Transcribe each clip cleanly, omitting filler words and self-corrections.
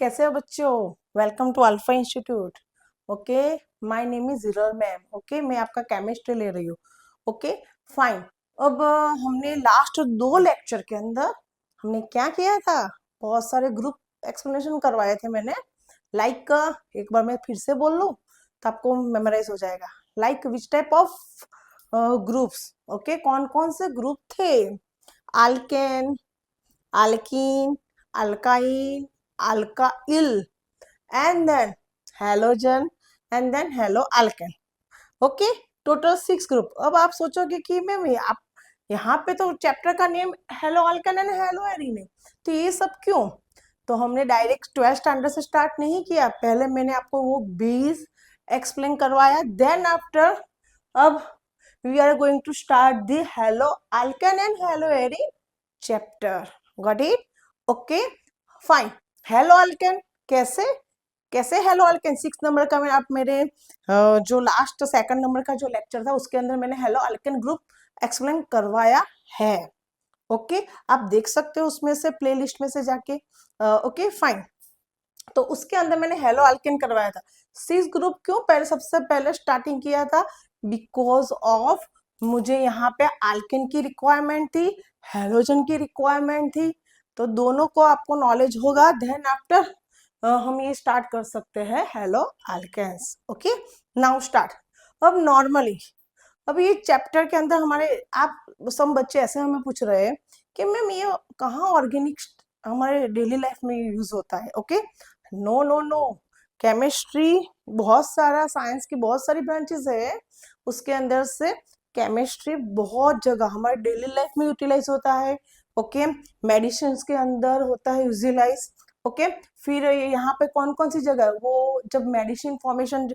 कैसे हो बच्चों? Welcome to Alpha institute. Okay, my name is जीरल मैम। ओके, मैं आपका केमिस्ट्री ले रही हूँ। Okay, fine. अब हमने लास्ट 2 लेक्चर के अंदर हमने क्या किया था? बहुत सारे ग्रुप एक्सप्लेनेशन करवाए थे मैंने। लाइक एक बार मैं फिर से बोल लूँ तो आपको मेमोराइज हो जाएगा। Like which type of groups? Okay, कौन कौन से ग्रुप थे? Alkane, alkene, alkyne, alkyl, and then halogen, and then haloalkane. Okay, total 6 group. अब आप सोचोगे कि मैम आप यहाँ पे तो चैप्टर का name hello alkane and halo arene है, तो ये सब क्यों? तो हमने डायरेक्ट 12th स्टैंडर्ड से स्टार्ट नहीं किया, पहले मैंने आपको वो बेस एक्सप्लेन करवाया, देन आफ्टर अब we are going to start the halo alkane and halo arene chapter. Got it? Okay, fine. Halo alkane कैसे कैसे हेलो अल्केन 6 नंबर का मैं आप मेरे जो लास्ट 2nd नंबर का जो लेक्चर था उसके अंदर मैंने हेलो अल्केन ग्रुप एक्सप्लेन करवाया है। ओके, आप देख सकते हो उसमें से प्लेलिस्ट में से जाके। Okay, fine. तो उसके अंदर मैंने हेलो अल्केन करवाया था। 6 ग्रुप क्यों पहले सबसे पहले स्टार्टिंग किया था? बिकॉज ऑफ मुझे यहाँ पे अल्केन की रिक्वायरमेंट थी, हेलोजन की रिक्वायरमेंट थी, तो दोनों को आपको नॉलेज होगा। देन आफ्टर हम ये स्टार्ट कर सकते हैं halo alkanes. Okay, now start. अब नॉर्मली अब ये चैप्टर के अंदर हमारे आप सब बच्चे ऐसे हमें पूछ रहे हैं कि मैम ये कहाँ ऑर्गेनिक हमारे डेली लाइफ में यूज होता है? Okay, no no no, chemistry बहुत सारा, साइंस की बहुत सारी ब्रांचेस है, उसके अंदर से केमिस्ट्री बहुत जगह हमारे डेली लाइफ में यूटिलाइज होता है। ओके, मेडिसिन के अंदर होता है यूजिलाइज। ओके, फिर यहाँ पे कौन कौन सी जगह है? वो जब मेडिसिन फॉर्मेशन,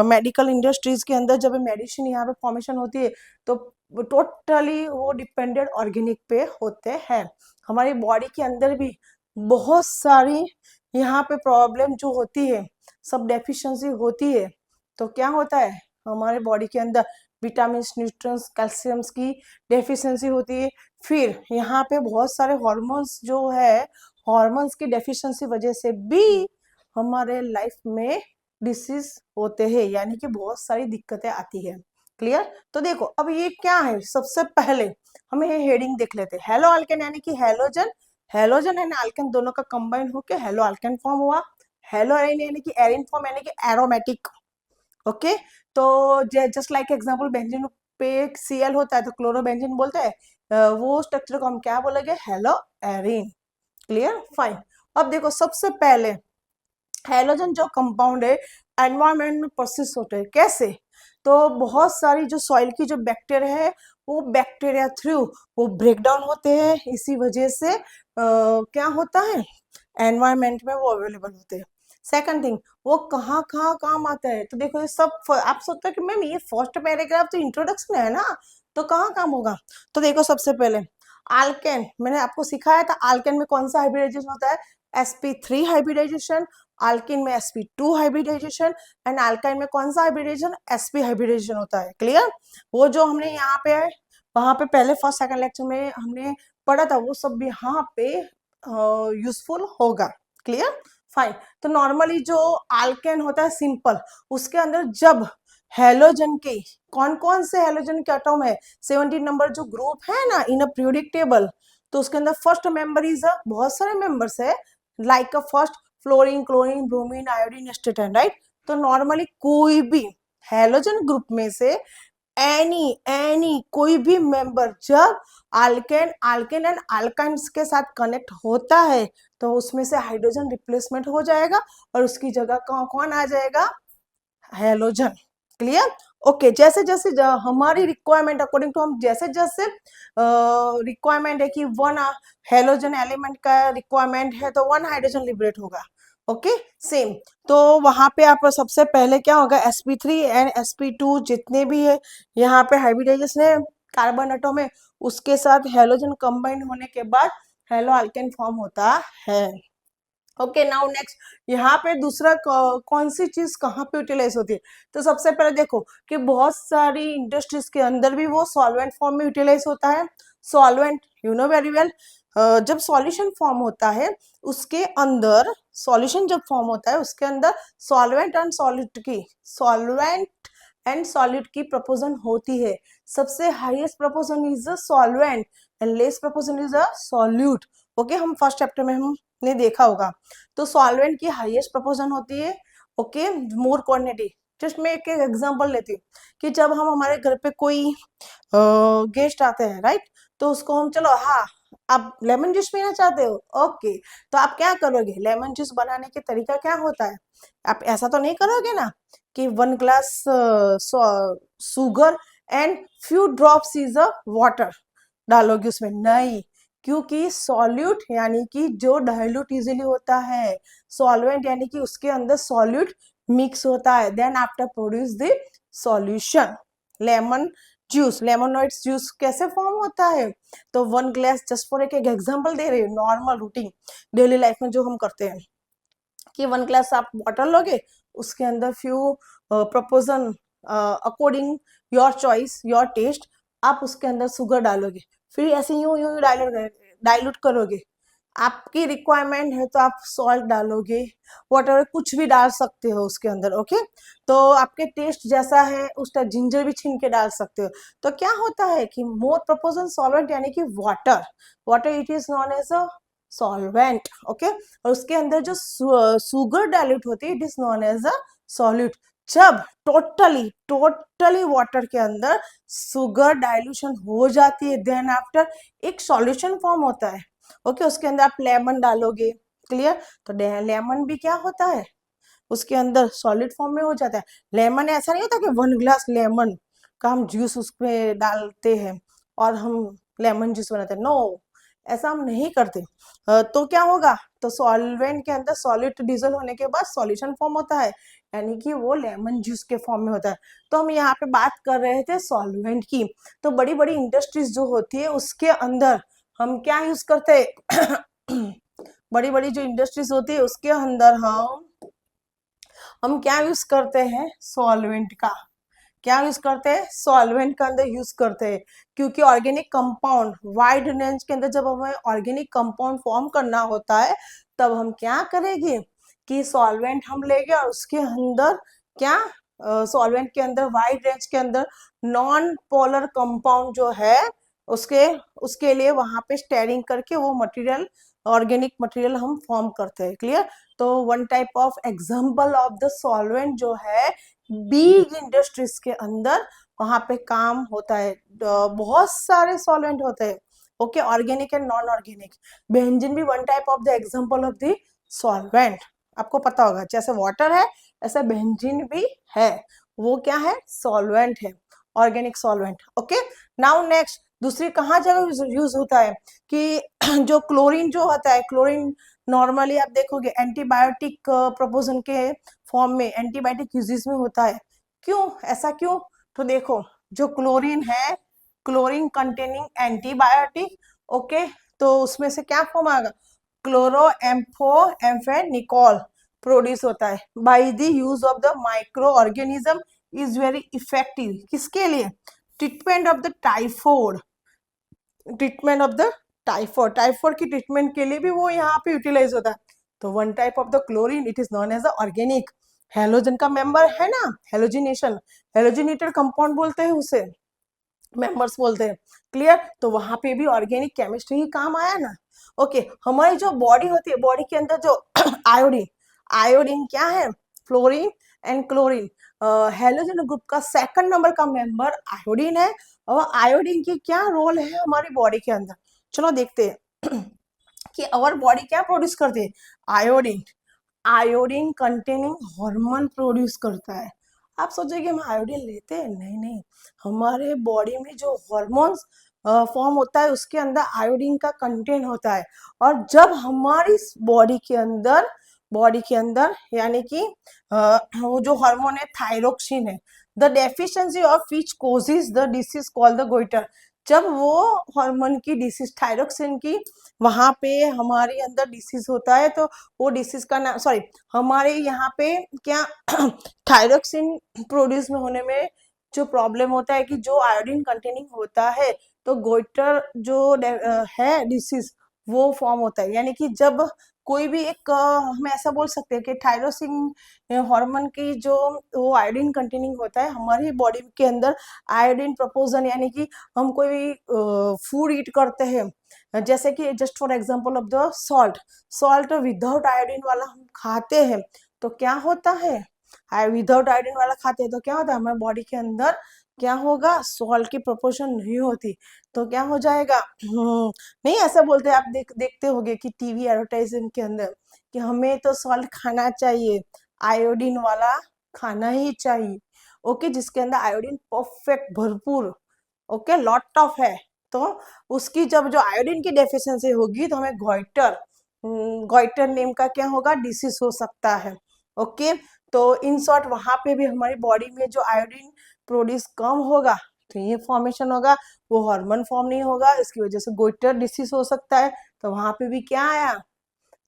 मेडिकल इंडस्ट्रीज के अंदर जब मेडिसिन यहाँ पे फॉर्मेशन होती है तो टोटली वो डिपेंडेंट ऑर्गेनिक पे होते हैं। हमारी बॉडी के अंदर भी बहुत सारी यहाँ पे प्रॉब्लम जो होती है, सब डेफिशिएंसी होती है, तो क्या होता है हमारे बॉडी के अंदर? विटामिन, न्यूट्रिएंट्स, कैल्शियम्स की डेफिशिएंसी होती है। फिर यहाँ पे बहुत सारे हॉर्मोन्स जो है, हॉर्मोन्स की डेफिशिएंसी वजह से भी हमारे लाइफ में डिसीज होते हैं, यानी कि बहुत सारी दिक्कतें आती है। क्लियर? तो देखो अब ये क्या है, सबसे पहले हमें ये हेडिंग देख लेते हैं। हेलो अल्केन यानी कि हेलोजन, हेलोजन एंड अल्केन दोनों का कंबाइन होके हेलो अल्केन फॉर्म हुआ। हेलो एरीन यानी कि एरीन फॉर्म यानी कि एरोमेटिक। ओके, तो जस्ट लाइक एग्जांपल बेंजीन पे Cl होता है तो क्लोरोबेंजीन बोलते हैं, वो स्ट्रक्चर को हम क्या बोलेंगे? Hello arene. क्लियर? फाइन। अब देखो सबसे पहले हेलोजन जो कंपाउंड है एनवायरमेंट में परसिस्ट होते हैं। कैसे? तो बहुत सारी जो सॉइल की जो बैक्टीरिया है वो बैक्टीरिया थ्रू वो ब्रेक डाउन होते हैं, इसी वजह से क्या होता है एनवायरमेंट में वो अवेलेबल होते हैं। सेकंड थिंग, वो कहाँ कहाँ काम आता है? तो देखो ये सब आप सोचते हो कि मैम ये फर्स्ट पैराग्राफ तो इंट्रोडक्शन है ना, तो कहाँ काम होगा? तो देखो सबसे पहले अल्केन मैंने आपको सिखाया था, अल्केन में कौन सा हाइब्रिडाइजेशन होता है? sp3 hybridisation. अल्किन में sp2 हाइब्रिडाइजेशन एंड अल्काइन में कौन सा हाइब्रिडाइजेशन? sp हाइब्रिडाइजेशन होता है। क्लियर? वो जो हमने यहाँ पे वहां पे पहले फर्स्ट सेकंड लेक्चर में हमने पढ़ा था वो सब भी यहाँ पे यूजफुल होगा। क्लियर? फाइन। तो नॉर्मली जो अल्केन होता है सिंपल, उसके अंदर जब हेलोजन के कौन कौन से हेलोजन के एटॉम है? 17 नंबर जो ग्रुप है ना इन अ पीरियोडिक टेबल, तो उसके अंदर फर्स्ट मेंबर इज बहुत सारे मेंबर्स है, like a first fluorine, chlorine, bromine, iodine, astatine, right? तो नॉर्मली कोई भी हेलोजन ग्रुप में से एनी कोई भी मेंबर जब अल्केन, अल्केन एंड अल्काइन्स के साथ कनेक्ट होता है तो उसमें से हाइड्रोजन रिप्लेसमेंट हो जाएगा और उसकी जगह कौन आ जाएगा? हेलोजन। क्लियर? ओके, जैसे जैसे हमारी रिक्वायरमेंट अकॉर्डिंग टू हम जैसे जैसे रिक्वायरमेंट है कि 1 हेलोजन एलिमेंट का रिक्वायरमेंट है तो 1 हाइड्रोजन लिबरेट होगा। Okay, same. तो वहां पे आप सबसे पहले क्या होगा? sp3 एंड sp2 जितने भी है यहाँ पे हाइब्रिडाइजेशन है कार्बन एटॉम है, उसके साथ हेलोजन कंबाइन होने के बाद हेलो अल्केन फॉर्म होता है। ओके, नाउ नेक्स्ट यहाँ पे दूसरा कौन सी चीज कहाँ पे यूटिलाइज होती है? तो सबसे पहले देखो कि बहुत सारी इंडस्ट्रीज के अंदर भी वो सॉल्वेंट फॉर्म में यूटिलाइज होता है। Solvent you know very well, जब सॉल्यूशन फॉर्म होता है उसके अंदर, सॉल्यूशन जब फॉर्म होता है उसके अंदर सॉल्वेंट एंड सॉलिड की प्रपोर्शन होती है। सबसे highest proportion is the solvent and less proportion is the solute. Okay, हम फर्स्ट चैप्टर में हमने देखा होगा। तो सॉल्वेंट की हाईएस्ट प्रपोर्शन होती है, ओके, मोर क्वांटिटी। जस्ट मैं एक एग्जांपल लेती हूँ कि जब हम हमारे घर पे कोई गेस्ट आते हैं, राइट, तो उसको हम, चलो हाँ आप लेमन जूस पीना चाहते हो, ओके, तो आप क्या करोगे, लेमन जूस बनाने के तरीका क्या होता है, आप ऐसा तो नहीं करोगे ना कि 1 glass sugar and few drops is a water डालोगे उसमें, नहीं, क्योंकि सॉल्यूट यानी कि जो डाइल्यूट इजीली होता है, सॉल्वेंट यानी कि उसके अंदर सॉल्यूट मिक्स होता है, then after produce the solution. Lemon juice, lemonade juice कैसे फॉर्म होता है, तो 1 ग्लास, जस्ट फॉर एक एग्जांपल दे रही हूँ, नॉर्मल रूटीन डेली लाइफ में जो हम करते हैं कि 1 ग्लास आप वाटर लोगे, उसके अंदर few proportion according your choice your taste आप उसके अंदर शुगर डालोगे, फिर ऐसे यूं यूं डाइल्यूट करोगे, आपकी रिक्वायरमेंट है तो आप सॉल्ट डालोगे, वॉटर कुछ भी डाल सकते हो उसके अंदर, ओके, तो आपके टेस्ट जैसा है उस टाइप जिंजर भी छीन के डाल सकते हो। तो क्या होता है कि मोर प्रपोजन सॉल्वेंट यानी कि water, water it is known as a solvent, okay, और उसके अंदर जो शुगर डाइल्यूट होती है it is known as a solute. जब टोटली वाटर के अंदर शुगर डाइल्यूशन हो जाती है, देन आफ्टर एक सॉल्यूशन फॉर्म होता है, ओके, उसके अंदर आप लेमन डालोगे, क्लियर, तो लेमन भी क्या होता है उसके अंदर सॉलिड फॉर्म में हो जाता है। लेमन ऐसा नहीं होता कि 1 ग्लास लेमन का हम जूस उसमें डालते हैं और हम लेमन जूस बनाते हैं, नो, ऐसा हम नहीं करते। तो क्या होगा, तो सॉल्वेंट के अंदर सॉलिड डिजोल्व होने के बाद सॉल्यूशन फॉर्म होता है, यानी कि वो लेमन जूस के फॉर्म में होता है। तो हम यहाँ पे बात कर रहे थे सॉल्वेंट की। तो बड़ी बड़ी इंडस्ट्रीज जो होती है उसके अंदर हम क्या यूज करते हैं बड़ी बड़ी जो इंडस्ट्रीज होती है उसके अंदर हम क्या यूज करते हैं, सॉल्वेंट का, क्या यूज करते हैं, सॉल्वेंट का अंदर यूज करते हैं, क्योंकि ऑर्गेनिक कंपाउंड वाइड रेंज के अंदर जब हमें ऑर्गेनिक कंपाउंड फॉर्म करना होता है तब हम क्या करेंगे कि सॉल्वेंट हम लेंगे और उसके अंदर क्या, सॉल्वेंट के अंदर वाइड रेंज के अंदर नॉन पोलर कंपाउंड जो है उसके उसके लिए वहां पे स्टेरिंग करके वो मटेरियल, ऑर्गेनिक मटेरियल हम फॉर्म करते हैं, क्लियर। तो one type of example of the solvent जो है बिग इंडस्ट्रीज के अंदर वहां पे काम होता है, बहुत सारे सॉल्वेंट होते हैं, okay, organic and non organic. Benzene भी one type of the example of the solvent, आपको पता होगा, जैसे वाटर है ऐसे बेंजीन भी है, वो क्या है, सॉल्वेंट है, organic solvent, okay. Now next, दूसरी कहाँ जगह यूज होता है कि जो क्लोरीन जो होता है, क्लोरीन नॉर्मली आप देखोगे एंटीबायोटिक प्रोपोजन के फॉर्म में एंटीबायोटिक यूजेस में होता है, क्यों, ऐसा क्यों, तो देखो जो क्लोरीन है, क्लोरीन कंटेनिंग एंटीबायोटिक, ओके, तो उसमें से क्या फॉर्म आएगा, क्लोरो एम्फेनिकॉल प्रोड्यूस होता है by the use of the micro organism, is very effective, किसके लिए, treatment of the typhoid, treatment of the typhoid, typhoid की ट्रीटमेंट के लिए भी वो यहाँ पे यूटिलाइज होता है। तो one type of the chlorine it is known as the organic, halogen का मेंबर है ना, हेलोजिनेशन, हेलोजिनेटेड कंपाउंड बोलते हैं उसे, मेंबर्स बोलते हैं, क्लियर। तो वहां पे भी ऑर्गेनिक केमिस्ट्री ही काम आया ना, ओके। हमारी जो बॉडी होती है, बॉडी के अंदर जो आयोडीन, आयोडीन क्या है, fluorine and chlorine, halogen group का सेकंड नंबर का मेंबर आयोडीन है, और आयोडीन की क्या रोल है हमारी बॉडी के अंदर, चलो देखते हैं कि आवर बॉडी क्या प्रोड्यूस करती है, iodine, iodine containing hormone produce करता है। आप सोचेंगे हम आयोडीन लेते हैं, नहीं नहीं, हमारे बॉडी में जो हार्मोन्स फॉर्म होता है उसके अंदर आयोडीन का कंटेंट होता है, और जब हमारी बॉडी के अंदर यानी कि वो जो हार्मोन है थायरोक्सिन है, the deficiency of which causes the disease called the goitre, जब वो हार्मोन की डिसीज थायरोक्सिन की वहां पे हमारे अंदर डिसीज होता है, तो वो डिसीज का नाम, सॉरी, हमारे यहाँ पे क्या थायरोक्सिन प्रोड्यूस में होने में जो प्रॉब्लम होता है कि जो आयोडीन कंटेनिंग होता है, तो गोइटर जो है डिसीज वो फॉर्म होता है। यानी कि जब कोई भी एक हम ऐसा बोल सकते हैं कि थायरोसिन हार्मोन की जो वो आयोडीन कंटेनिंग होता है हमारी बॉडी के अंदर, आयोडीन प्रोपोजन, यानी कि हम कोई फूड ईट करते हैं, जैसे कि just for example of the salt, salt without iodine वाला हम खाते हैं तो क्या होता है, विदाउट आयोडीन वाला खाते हैं तो क्या होता है, हमारे बॉडी के अंदर क्या होगा, सॉल्ट की प्रोपोर्शन नहीं होती तो क्या हो जाएगा, नहीं ऐसा बोलते हैं आप, देखते होंगे कि टीवी एडवर्टाइजमेंट के अंदर कि हमें तो सॉल्ट खाना चाहिए, आयोडीन वाला खाना ही चाहिए। ओके, जिसके अंदर आयोडीन परफेक्ट भरपूर, ओके लॉट ऑफ है, तो उसकी जब जो आयोडीन की डेफिशिएंसी होगी तो हमें गोइटर, गोइटर नेम का क्या होगा, डिसीज हो सकता है। ओके, तो इन शॉर्ट वहां पे भी हमारी बॉडी में जो आयोडीन प्रोड्यूस कम होगा तो ये फॉर्मेशन होगा, वो हार्मोन फॉर्म नहीं होगा, इसकी वजह से गोइटर डिसीज हो सकता है। तो वहां पे भी क्या आया,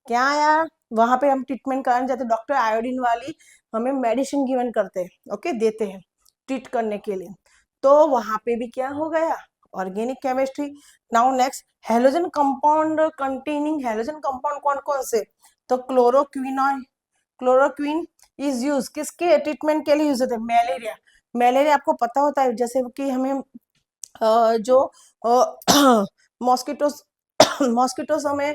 क्या आया, वहां पे हम ट्रीटमेंट कराने जाते, डॉक्टर आयोडीन वाली हमें मेडिसिन गिवन करते हैं, ओके देते हैं ट्रीट करने के लिए। तो वहां पे भी क्या हो गया, organic chemistry. Now next, halogen compound containing, halogen compound कौन कौन से, तो क्लोरोक्विनॉन, क्लोरोक्विन इज यूज किसके ट्रीटमेंट के लिए यूज होते हैं, मलेरिया, मलेरिया आपको पता होता है, जैसे कि हमें जो मॉस्किटोस मॉस्किटोस हमें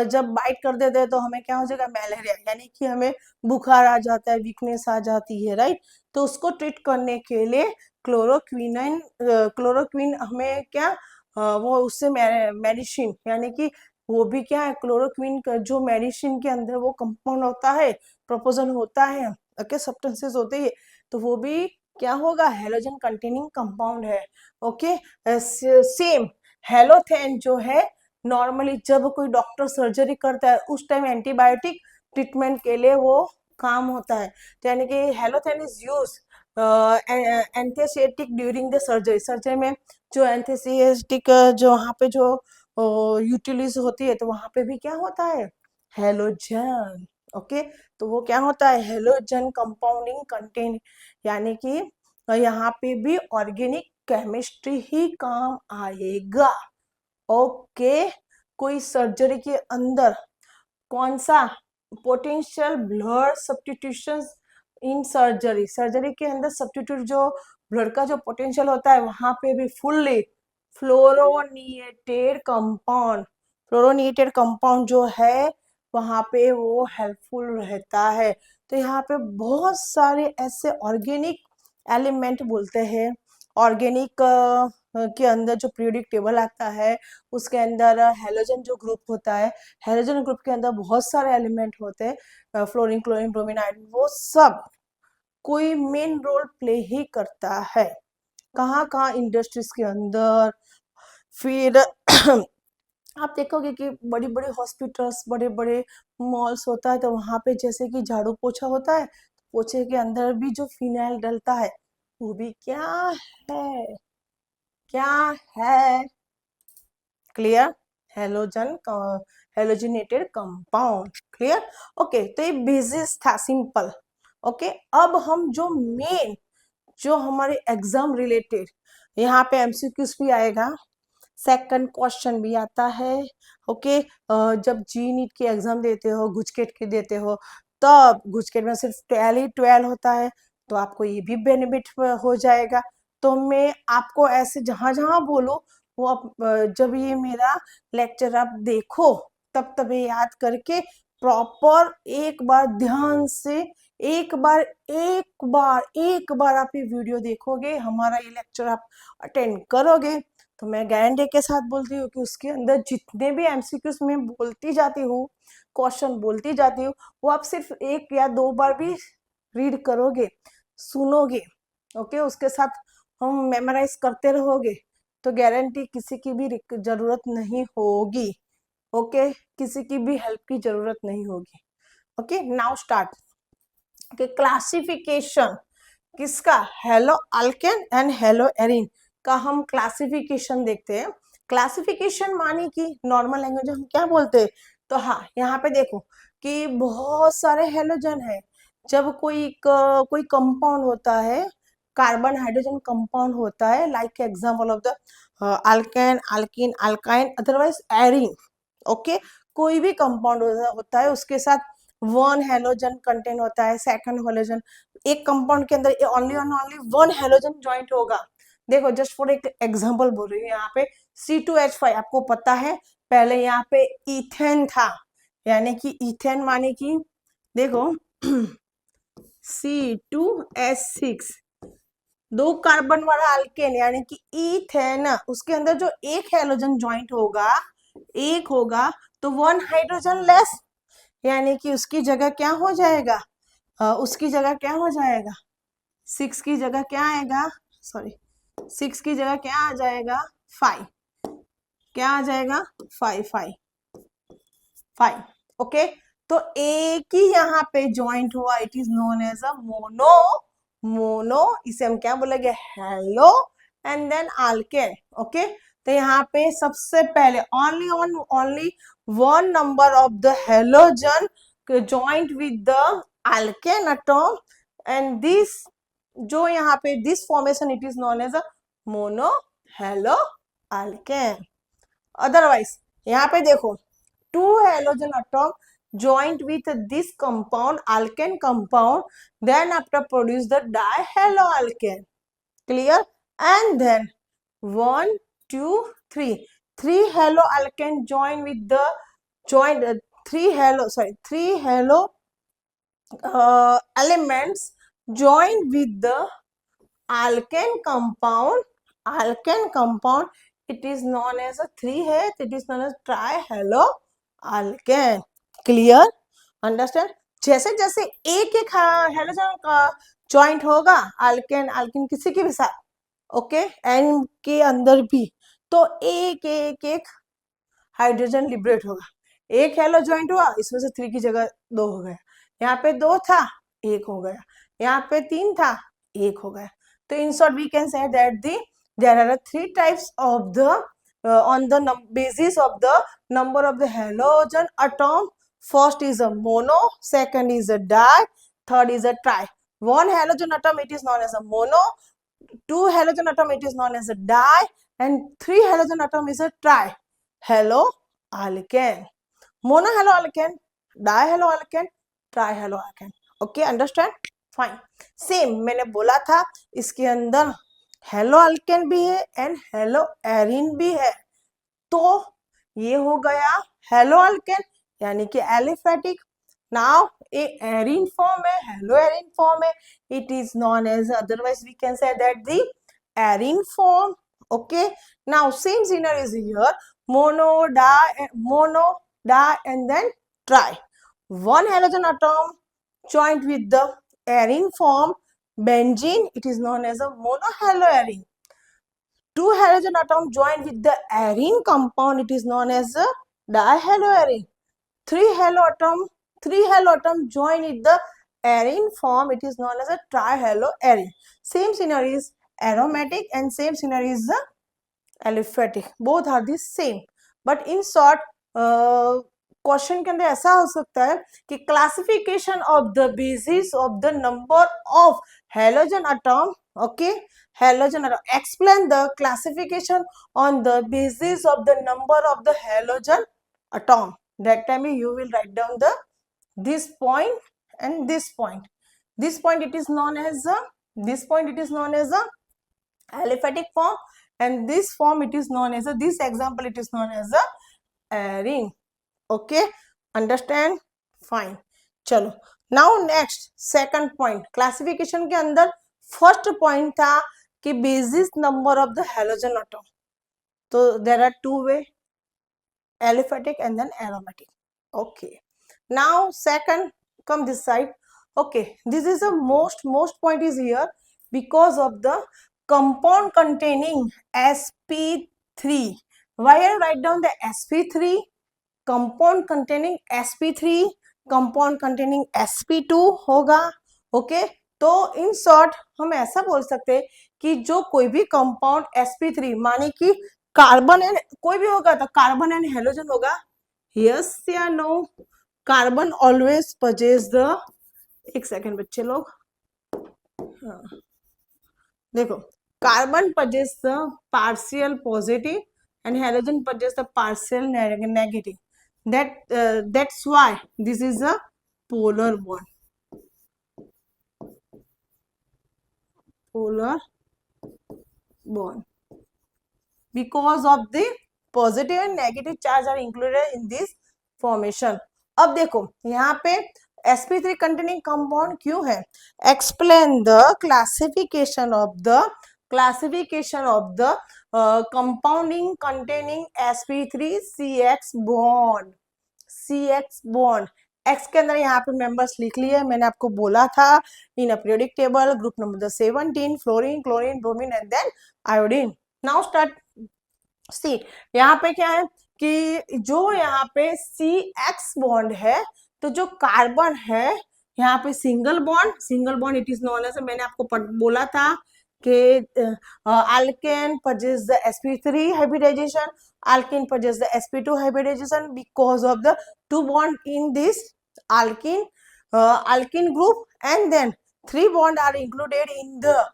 जब बाइट कर देते हैं तो हमें क्या हो जाएगा, मलेरिया, यानी कि हमें बुखार आ जाता है, वीकनेस आ जाती है, राइट। तो उसको ट्रीट करने के लिए क्लोरोक्विनाइन, क्लोरोक्विन हमें क्या, वो उससे मेडिसिन, यानी कि वो भी क्या है, क्लोरोक्विन का जो मेडिसिन के अंदर वो कंपाउंड होता है, प्रोपोजन होता है, ओके सब्सटेंसेस होते हैं, तो वो भी क्या होगा, हेलोजन कंटेनिंग कंपाउंड है। ओके, सेम हेलोथेन जो है, नॉर्मली जब कोई डॉक्टर सर्जरी करता है उस टाइम एंटीबायोटिक ट्रीटमेंट के लिए वो काम होता है, तो यानी कि halothane is use anaesthetic during the surgery, surgery में जो एंथीसेटिक जो वहाँ पे जो यूटिलाइज होती है तो वहां पे भी क्या होता है, हेलोजन। ओके, तो वो क्या होता है, हेलोजन कंपाउंडिंग कंटेन, यानी कि यहाँ पे भी ऑर्गेनिक केमिस्ट्री ही काम आएगा। ओके, कोई सर्जरी के अंदर कौन सा, potential blood substitution in surgery, surgery के अंदर सब्स्टिट्यूट जो ब्लड का जो पोटेंशियल होता है वहां पे भी फुल्ली फ्लोरोनिएटेड कंपाउंड, फ्लोरोनिएटेड कंपाउंड जो है वहां पे वो हेल्पफुल रहता है। तो यहाँ पे बहुत सारे ऐसे ऑर्गेनिक एलिमेंट बोलते हैं, ऑर्गेनिक के अंदर जो पीरियोडिक टेबल आता है उसके अंदर हेलोजन जो ग्रुप होता है, हेलोजन ग्रुप के अंदर बहुत सारे एलिमेंट होते हैं, फ्लोरीन क्लोरीन ब्रोमीन आयोडीन, वो सब कोई मेन रोल प्ले ही करता है, कहाँ कहाँ, इंडस्ट्रीज के अंदर। फिर आप देखोगे कि बड़ी बड़ी हॉस्पिटल्स, बड़े बड़े मॉल्स होता है तो वहां पे जैसे कि झाड़ू पोछा होता है, पोछे के अंदर भी जो फिनाइल डलता है वो भी क्या है, क्या है, clear, halogen, halogenated compound, clear. Okay, तो ये बेसिस था सिंपल। ओके, अब हम जो मेन, जो हमारे एग्जाम रिलेटेड, यहाँ पे एमसीक्यूज भी आएगा, सेकंड क्वेश्चन भी आता है। ओके, जब जी नीट की एग्जाम देते हो, गुजकेट की देते हो, तब गुजकेट में सिर्फ 12 ही 12 होता है तो आपको ये भी बेनिफिट हो जाएगा। तो मैं आपको ऐसे जहां जहां बोलो वो जब ये मेरा लेक्चर आप देखो तब तब ये याद करके प्रॉपर एक बार ध्यान से, एक बार आप ये वीडियो देखोगे, हमारा ये लेक्चर आप अटेंड करोगे तो मैं गारंटी के साथ बोलती हूँ कि उसके अंदर जितने भी एमसीक्यूज में बोलती जाती हूँ, क्वेश्चन बोलती जाती हूँ, वो आप सिर्फ 1 या 2 बार भी रीड करोगे, सुनोगे, ओके, उसके साथ हम मेमोराइज करते रहोगे तो गारंटी किसी की भी जरूरत नहीं होगी। ओके, किसी की भी हेल्प की जरूरत नहीं होगी। Okay, now start. Okay, classification किसका, hello alkane and haloarene का हम क्लासिफिकेशन देखते हैं। क्लासिफिकेशन मानी कि नॉर्मल लैंग्वेज हम क्या बोलते हैं, तो हाँ यहाँ पे देखो कि बहुत सारे हेलोजन है, जब कोई कंपाउंड होता है, कार्बन हाइड्रोजन कंपाउंड होता है, like example of the alkane, alkene, alkyne, otherwise arene. Okay, कोई भी कंपाउंड होता है उसके साथ वन हेलोजन कंटेन होता है, सेकंड हेलोजन, एक कंपाउंड के अंदर ओनली वन हेलोजन ज्वाइंट होगा। देखो जस्ट फॉर एक एग्जांपल बोल रही हूँ, यहाँ पे C2H5 आपको पता है, पहले यहाँ पे इथेन था, यानी कि इथेन माने कि देखो C2H6 दो कार्बन वाला अल्केन यानी कि इथेन, उसके अंदर जो एक हेलोजन ज्वाइंट होगा, एक होगा, तो वन हाइड्रोजन लेस, यानी कि उसकी जगह क्या हो जाएगा, उसकी जगह क्या हो जाएगा, 6 की जगह क्या आएगा, सॉरी 6 की जगह क्या आ जाएगा, 5, क्या आ जाएगा, 5 ओके। तो एक ही यहाँ पे ज्वाइंट हुआ, it is known as a mono, इसे हम क्या बोलेंगे, halo and then alkane. Okay, तो यहाँ पे सबसे पहले only one number of the halogen joint with the alkane atom, and this जो यहाँ पे this formation it is known as a mono halo alkane. Otherwise यहाँ पे देखो two halogen atom joined with this compound, alkane compound, then after produce the dihaloalkane, clear, and then 1 2 3 three haloalkane join with the three halo elements join with the alkane compound, it is known as a 3H, it is known as trihalo alkane. Clear, understand, जैसे जैसे एक एक halogen का joint होगा alkane alkane किसी के भी साथ, ओके, एन के अंदर भी, तो एक एक एक हाइड्रोजन लिबरेट होगा। एक हेलो ज्वाइंट हुआ, इसमें से 3 की जगह 2 हो गया, यहाँ पे 2 था 1 हो गया, यहाँ पे 3 था 1 हो गया। तो in short we can say that there are 3 types of the on the basis of the number of the halogen atom. First is a mono, second is a di, third is a tri. One halogen atom it is known as a mono, two halogen atom it is known as a di, and three halogen atom is a tri halo alkane. Mono halo alkane, di halo alkane, tri halo alkane. Okay, understand? Fine. Same मैंने बोला था इसके अंदर hello alkane भी है and hello Erin भी है, तो ये हो गया हेलो अल्केन यानी कि aliphatic. Now a arene form है, हेलो एरिन फॉर्म है, it is known as, otherwise we can say that the arene form. Okay, now same scenery is here, mono di and then tri, one halogen atom joined with the arene form benzene, it is known as a monohaloarine. Two halogen atom joined with the arene compound, it is known as a dihaloarine. Three halo atom joined with the arene form, it is known as a trihaloarine. Same scenario is aromatic and same scenario is the aliphatic, both are the same, but in short question के अंदर ऐसा हो सकता है कि classification of the basis of the number of halogen atom, okay, halogen atom, explain the classification on the basis of the number of the halogen atom, that time you will write down the this point and this point. This point it is known as a, this point it is known as a aliphatic form, and this form it is known as a, this example it is known as a arene. Okay, understand, fine. चलो now next second point, classification के अंदर first point था कि basis number of the halogen atom, तो there are two way, aliphatic and then aromatic. Okay, now second, come this side. Okay, this is the most point is here because of the compound containing sp3. Why I write down the sp3? Compound containing sp3, compound containing sp2 होगा। Okay, तो in short हम ऐसा बोल सकते हैं कि जो कोई भी कंपाउंड sp3 माने कि कार्बन एंड कोई भी होगा तो कार्बन एंड हेलोजन होगा, यस या no? Carbon always possess the, एक सेकेंड बच्चे लोग, हाँ देखो, carbon possess the partial positive and halogen possess the partial negative. that's why this is a polar bond. Polar bond, because of the positive and negative charge are included in this formation. अब देखो यहाँ पे sp3 containing compound क्यों है? Explain the classification of the compounding containing sp3 CX bond. CX bond X के अंदर यहाँ पे मेंबर्स लिख लिए, मैंने आपको बोला था in a periodic table group number 17 fluorine, chlorine, bromine and then iodine. Now start. See यहाँ पे क्या है कि जो यहाँ पे सी एक्स बॉन्ड है, तो जो कार्बन है यहाँ पे single bond it is known as, मैंने आपको बोला था कि alkane possess the sp3 hybridization, alkene possess the sp2 hybridization because of the two bond in this alkene group, and then 3 bond are included in the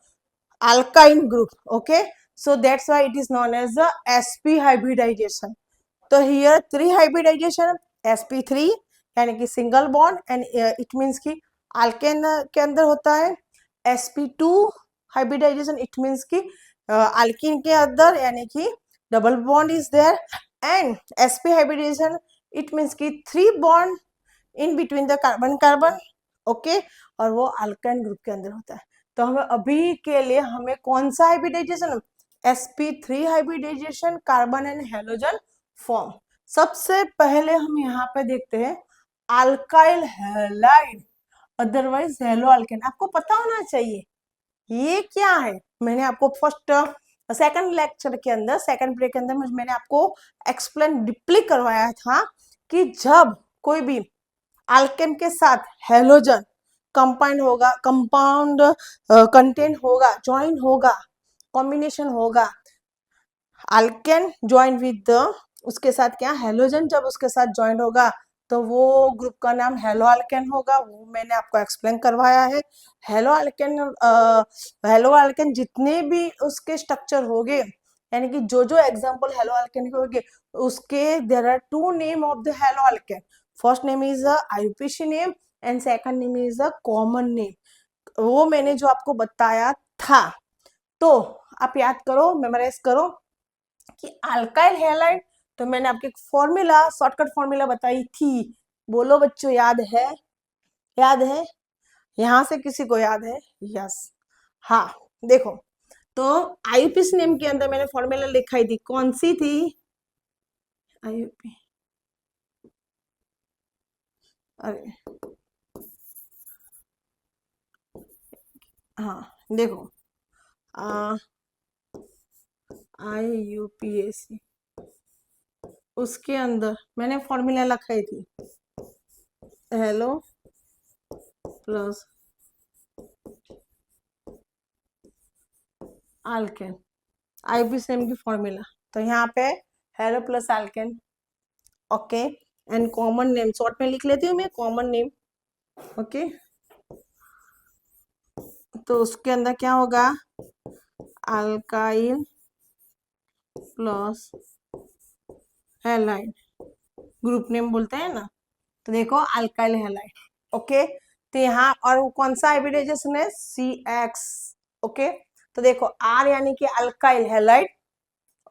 alkyne group. Okay, so that's why it is known as the sp hybridization. तो here 3 hybridization, sp3 यानी कि single bond, and it means कि alkane के अंदर होता है sp2 hybridization, it means कि alkene के अंदर यानी कि double bond is there, and sp hybridization it means कि 3 bond in between the carbon. Okay, और वो अल्काइन ग्रुप के अंदर होता है. तो हमें अभी के लिए हमें कौन सा hybridization? sp3 hybridization carbon and halogen form. सबसे पहले हम यहाँ पे देखते हैं alkyl halide, otherwise halo alkane. आपको पता होना चाहिए ये क्या है. मैंने आपको सेकंड लेक्चर के अंदर, सेकंड पीरियड के अंदर मैंने आपको एक्सप्लेन डीपली करवाया था कि जब कोई भी अल्केन के साथ हेलोजन कंपाउंड कंटेंट होगा, ज्वाइन होगा, कॉम्बिनेशन होगा, अल्केन ज्वाइन विद उसके साथ क्या हेलोजन जब उसके साथ ज्वाइन होगा तो वो ग्रुप का नाम हेलो अल्केन होगा. वो मैंने आपको एक्सप्लेन करवाया है. हेलो अल्केन जितने भी उसके स्ट्रक्चर होंगे, यानी कि जो जो एग्जांपल हेलो अल्केन के होंगे उसके there are 2 name of the halo alkane. First name is IUPAC name and second name is a common name. वो मैंने जो आपको बताया था, तो आप याद करो, मेमोराइज करो कि अल्काइल हैलाइड, तो मैंने आपको एक फॉर्मूला, शॉर्टकट फॉर्मूला बताई थी. बोलो बच्चों, याद है? याद है? यहां से किसी को याद है? यस. हाँ, देखो तो IUPAC नेम के अंदर मैंने फॉर्मूला लिखाई थी. कौन सी थी? IUP, अरे हाँ देखो, IUPAC, उसके अंदर मैंने फॉर्मूला लिखाई थी hello plus alkane, IUPAC name की फॉर्मूला. तो यहाँ पे hello plus alkane. Okay, and common name short में लिख लेती हूँ मैं, कॉमन नेम. ओके, तो उसके अंदर क्या होगा? Alkyl plus halide, group name बोलते हैं ना. तो देखो अल्काइल हैलाइड. ओके, तो यहाँ और कौन सा हाइब्रिडाइजेशन है? CX. ओके, तो देखो R यानी कि अल्काइल हैलाइड.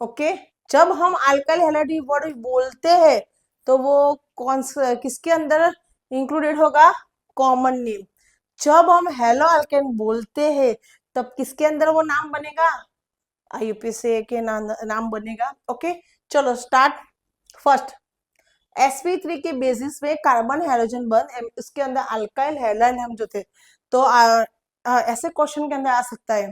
ओके, जब हम अल्काइल हैलाइड वर्ड बोलते हैं तो वो कौन सा किसके अंदर इंक्लूडेड होगा? Common name. जब हम हेलो अल्केन बोलते हैं तब किसके अंदर वो नाम बनेगा? IUPAC के नाम बनेगा. ओके, चलो स्टार्ट. फर्स्ट, sp3 के बेसिस पे कार्बन हेलोजन बंद, उसके अंदर अल्काइल हैलाइड हम जो थे, तो ऐसे क्वेश्चन के अंदर आ सकता है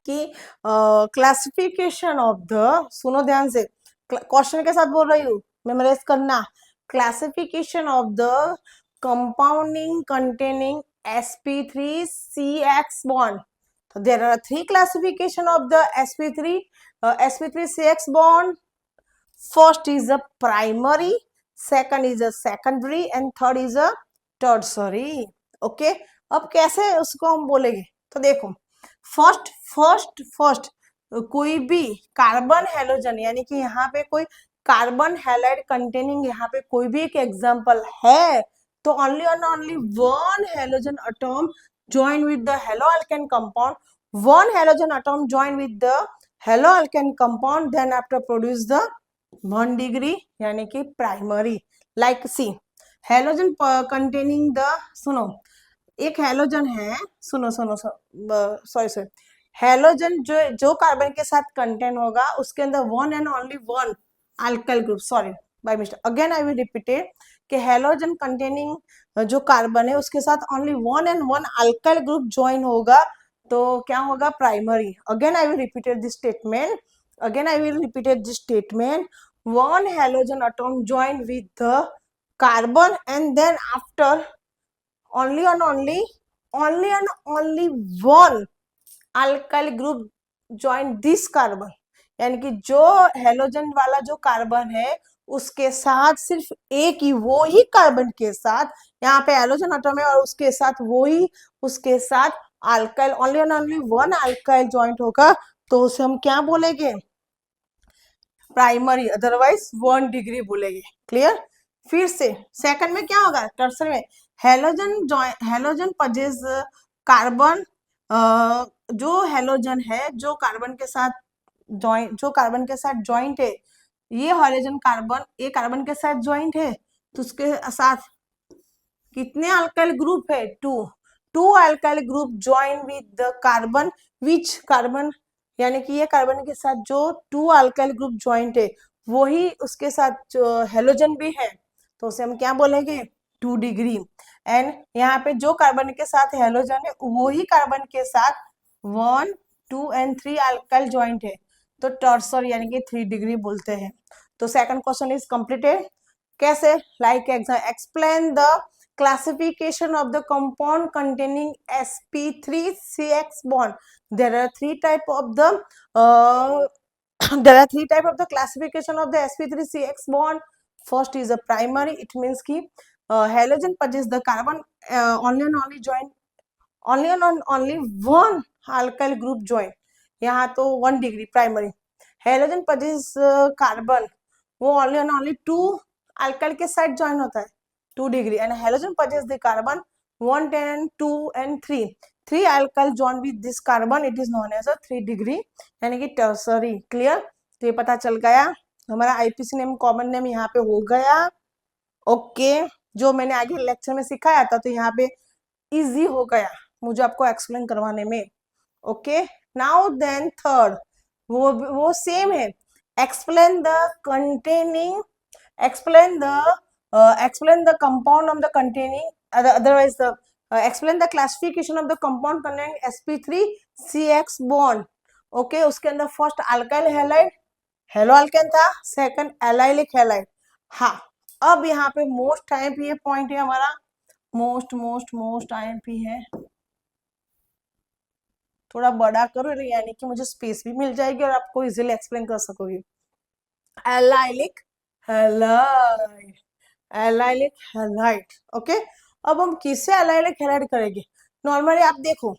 कि क्लासिफिकेशन ऑफ द, सुनो ध्यान से, क्वेश्चन के साथ बोल रही हूँ, मेमोराइज करना. Classification of the compounding containing sp3 CX bond. So there are 3 classification of the sp3 CX bond. First is a primary, second is a secondary, and third is a tertiary. Okay, अब कैसे उसको हम बोलेंगे? तो देखो, first कोई भी carbon halogen, यानी कि यहाँ पे कोई कार्बन हैलाइड कंटेनिंग यहाँ पे कोई भी एक एग्जांपल है तो only and only one halogen atom join with the haloalkane compound, one halogen atom join with the haloalkane compound, then after produce the 1 degree यानी कि primary. Like C halogen containing the, सुनो एक halogen है, सुनो सुनो sorry sorry, halogen जो carbon के साथ कंटेन होगा उसके अंदर one and only one alkyl group, sorry by mistake, again I will repeat it, कि हेलोजन कंटेनिंग जो कार्बन है उसके साथ only one and one alkyl group join होगा तो क्या होगा, primary. Again I will repeated this statement, again I will repeated this statement, one halogen atom join with the carbon and then after only and only one alkyl group join this carbon, यानी कि जो halogen वाला जो carbon है उसके साथ सिर्फ एक ही, वो ही कार्बन के साथ, यहाँ पे हेलोजन एटम है और उसके साथ वो ही, उसके साथ alkyl, only and only one alkyl joint होगा तो उसे हम क्या बोलेंगे, प्राइमरी, अदरवाइज 1 डिग्री बोलेंगे. क्लियर. फिर से सेकंड में क्या होगा, टर्सरी में हेलोजन पजेस कार्बन, जो हेलोजन है जो कार्बन के साथ ज्वाइंट है, ये हेलोजन कार्बन ये कार्बन के साथ ज्वाइंट है तो उसके साथ कितने अल्काइल ग्रुप है, two alkyl group join with the carbon, which carbon, यानी कि ये कार्बन के साथ जो टू अल्काइल ग्रुप ज्वाइंट है वो ही उसके साथ हेलोजन भी है तो उसे हम क्या बोलेंगे, 2 डिग्री. एंड यहाँ पे जो कार्बन के साथ हेलोजन है वो ही कार्बन के साथ 1, 2 एंड 3 अल्काइल ज्वाइंट है तो टर्सर यानी कि 3 डिग्री बोलते हैं. तो सेकंड क्वेश्चन इज कंप्लीटेड. कैसे, like explain the classification of the compound containing sp3CX bond. There are three type of the classification of the sp3CX bond. First is a primary, it means कि halogen possess the carbon only and only join, only and only one alkyl group join, यहाँ तो 1 degree primary. Halogen possess carbon वो only and only 2 alkyl के साथ join होता है 2 degree, and halogen possess the carbon 1, 10, 2 and 3 alkyl join with this carbon, it is known as a 3 degree यानी कि tertiary. Clear. तो ये पता चल गया, हमारा आईपीसी नेम कॉमन नेम यहाँ पे हो गया. ओके जो मैंने आगे लेक्चर में सिखाया था तो यहाँ पे इजी हो गया मुझे आपको एक्सप्लेन करवाने में. ओके नाउ देन थर्ड, वो सेम है, explain the containing, explain the compound of the containing otherwise the explain the classification of the compound containing sp3CX bond. Okay उसके अंदर first alkyl halide hello alkane था, second allylic halide. हाँ अब यहाँ पे most IMP ये point है हमारा, मोस्ट आईएमपी है, थोड़ा बड़ा करो यानी कि मुझे स्पेस भी मिल जाएगी और आपको इजीली एक्सप्लेन कर सकोगे. Allylic halide, allylic halide. Okay अब हम किससे एलाइलिक हैलाइड करेंगे, नॉर्मली आप देखो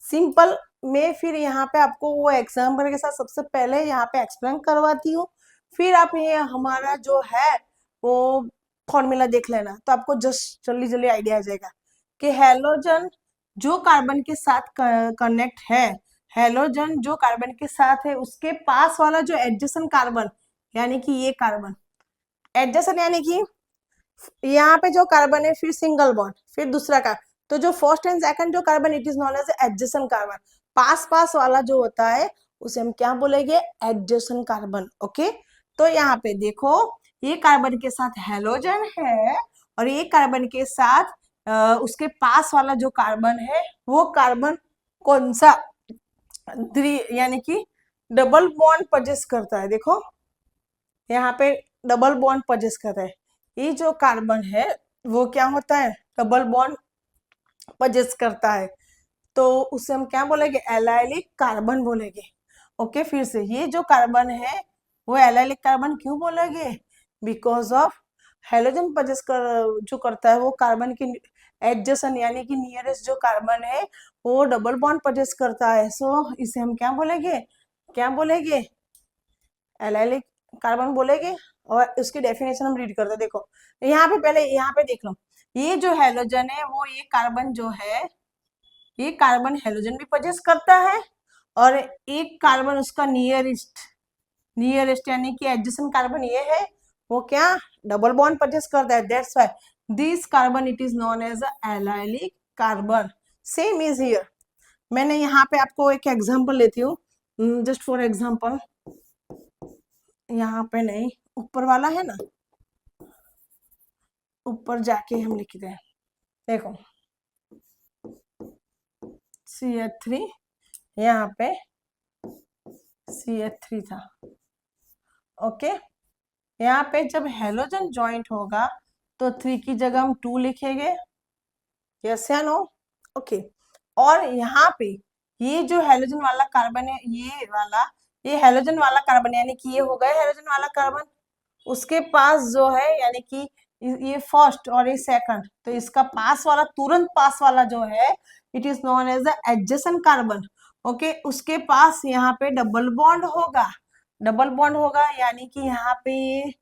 सिंपल में, फिर यहाँ पे आपको वो एग्जाम्पल के साथ सबसे पहले यहाँ पे एक्सप्लेन करवाती हूँ, फिर आप ये हमारा जो है वो फॉर्मूला देख लेना तो आपको जस्ट जल्दी जल्दी आइडिया आ जाएगा कि हेलोजन जो कार्बन के साथ कनेक्ट है, हेलोजन जो कार्बन के साथ है उसके पास वाला जो एडजेसेंट कार्बन यानी कि ये कार्बन एडजेसेंट यानी कि यहाँ पे जो कार्बन है फिर सिंगल बॉन्ड फिर दूसरा कार्बन, तो जो फर्स्ट एंड सेकंड जो carbon it is known as adjacent carbon, पास वाला जो होता है उसे हम क्या बोलेंगे, एडजेसेंट कार्बन. ओके तो यहाँ पे देखो ये कार्बन के साथ हेलोजन है और ये कार्बन के साथ उसके पास वाला जो कार्बन है वो कार्बन कौन सा, यानी कि डबल बॉन्ड पजेस करता है. देखो यहाँ पे डबल बॉन्ड पजेस करता है, ये जो कार्बन है वो क्या होता है, डबल बॉन्ड पजेस करता है तो उसे हम क्या बोलेंगे, एलाइलिक कार्बन बोलेंगे. ओके फिर से ये जो कार्बन है वो एलाइलिक कार्बन क्यों बोलेंगे, बिकॉज ऑफ हेलोजन पजेस जो करता है वो कार्बन की एडजेसेंट यानी कि नियरेस्ट जो कार्बन है वो डबल बॉन्ड पजेस करता है, सो इसे हम क्या बोलेंगे, एलाइलिक कार्बन बोलेंगे और उसकी डेफिनेशन हम रीड करते हैं। देखो यहाँ पे, पहले यहाँ पे देख लो, ये जो हैलोजन है वो, ये कार्बन जो है, ये कार्बन हैलोजन भी पजेस करता है, और एक कार्बन उसका नियरेस्ट, नियरेस्ट यानी कि एडजेसेंट कार्बन ये है, वो क्या डबल बॉन्ड पजेस करता है। That's why this carbon it is known as allylic carbon. Same is here. मैंने यहाँ पे आपको एक एग्जांपल लेती हूँ, जस्ट फॉर एग्जांपल। यहाँ पे नहीं, ऊपर वाला है ना, ऊपर जाके हम लिखते हैं। देखो CH3, यहाँ पे CH3 था। ओके, यहाँ पे जब हेलोजन ज्वाइंट होगा तो 3 की जगह हम 2 लिखेंगे, यस या नो? ओके, और यहाँ पे ये जो हेलोजन वाला कार्बन है, ये वाला, ये हेलोजन वाला कार्बन यानी कि ये हो गया हेलोजन वाला कार्बन, उसके पास जो है यानी कि ये फर्स्ट और ये सेकंड, तो इसका पास वाला, तुरंत पास वाला जो है, it is known as the adjacent carbon. Okay, उसके पास यहाँ पे डबल बॉन्ड होगा, डबल बॉन्ड होगा यानी कि यहाँ पे ये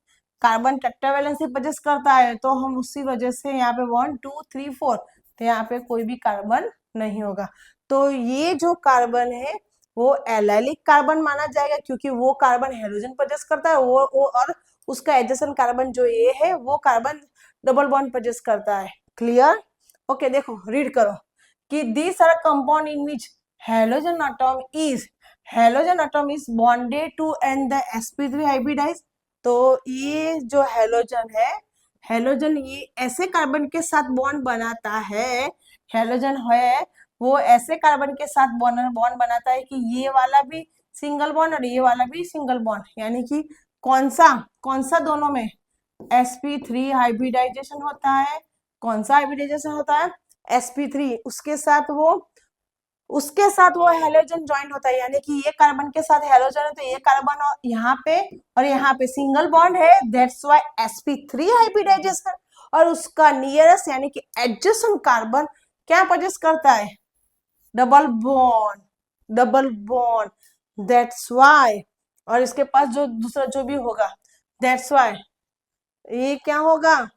कार्बन टेट्रावैलेंसी पजेस करता है, तो हम उसी वजह से यहाँ पे 1 2 3 4, तो यहाँ पे कोई भी कार्बन नहीं होगा। तो ये जो कार्बन है वो एलाइलिक कार्बन माना जाएगा, क्योंकि वो कार्बन हेलोजन पजेस करता है, वो और उसका एडजेसेंट कार्बन जो ये है वो कार्बन डबल बॉन्ड पजेस करता है। क्लियर? ओके, देखो रीड करो कि these are compound in which halogen atom is bonded to and the sp3 hybridize. तो ये जो हेलोजन है, हेलोजन ये ऐसे कार्बन के साथ बॉन्ड बनाता है, हेलोजन है वो ऐसे कार्बन के साथ बॉन्ड बनाता है कि ये वाला भी सिंगल बॉन्ड और ये वाला भी सिंगल बॉन्ड, यानी कि कौन सा दोनों में sp3 हाइब्रिडाइजेशन होता है। कौन सा हाइब्रिडाइजेशन होता है? sp3, उसके साथ वो हेलोजन ज्वाइंट होता है, यानी कि ये कार्बन के साथ हेलोजन है, तो ये कार्बन यहाँ पे और यहाँ पे सिंगल बॉन्ड है, दैट्स व्हाई sp3 हाइब्रिडाइजेशन। और उसका नियरेस्ट यानी कि एडजेसेंट कार्बन क्या पजेस करता है? Double bond, double bond, that's why. और इसके पास जो दूसरा जो भी होगा, दैट्स व्हाई ये क्या होगा?